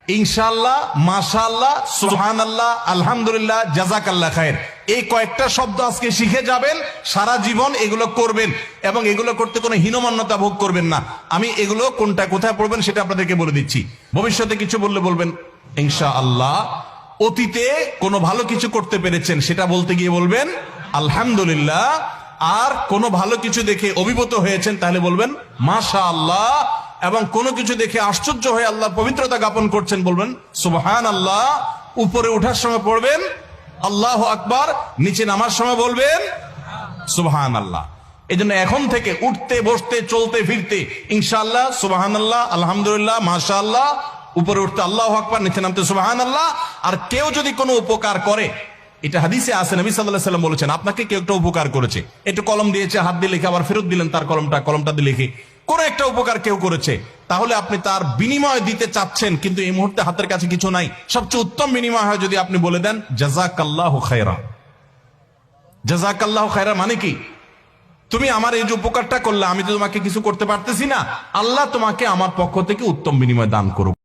ইনশাআল্লাহ, মাশাআল্লাহ, সুবহানাল্লাহ, আলহামদুলিল্লাহ, জাযাকাল্লাহ খায়ের, এই কয়েকটা শব্দ আজকে শিখে যাবেন, সারা জীবন এগুলো করবেন এবং এগুলো করতে কোনো হীনমন্যতা ভোগ করবেন না। আমি এগুলো কোনটা কোথায় পড়বেন সেটা আপনাদেরকে বলে দিচ্ছি। ভবিষ্যতে কিছু বললে বলবেন ইনশাআল্লাহ। অতীতে কোনো ভালো কিছু করতে পেরেছেন সেটা বলতে গিয়ে বলবেন আলহামদুলিল্লাহ। আর কোনো ভালো কিছু দেখে অভিভূত হয়েছেন তাহলে বলবেন মাশাআল্লাহ। এবং কোনো কিছু দেখে আশ্চর্য হয়ে আল্লাহর পবিত্রতা জ্ঞাপন করছেন বলবেন সুবহানাল্লাহ। উপরে ওঠার সময় পড়বেন আল্লাহু আকবার, নিচে নামার সময় বলবেন সুবহানাল্লাহ। এই জন্য এখন থেকে উঠতে বসতে চলতে ফিরতে ইনশাআল্লাহ, সুবহানাল্লাহ, আলহামদুলিল্লাহ, মাশাআল্লাহ, উপরে উঠতে আল্লাহু আকবার, নিচে নামতে সুবহানাল্লাহ। আর কেউ যদি কোনো উপকার করে, এটা হাদিসে আছে, নবী সাল্লাল্লাহু আলাইহি ওয়াসাল্লাম বলেছেন, আপনাকে কেউ একটা উপকার করেছে, একটু কলম দিয়েছে, হাত দিয়ে লিখে আবার ফেরত দিলেন তার কলমটা দিয়ে লিখে, কোন একটা উপকার কেউ করেছে, তাহলে আপনি তার বিনিময় দিতে চাচ্ছেন কিন্তু এই মুহূর্তে হাতের কাছে কিছু নাই। সবচেয়ে উত্তম বিনিময় হয় যদি আপনি বলে দেন জাযাকাল্লাহু খায়রা। জাযাকাল্লাহু খায়রা মানে কি? তুমি আমার এই যে উপকারটা করলে, আমি তো তোমাকে কিছু করতে পারতেছি না, আল্লাহ তোমাকে আমার পক্ষ থেকে উত্তম বিনিময় দান করুক।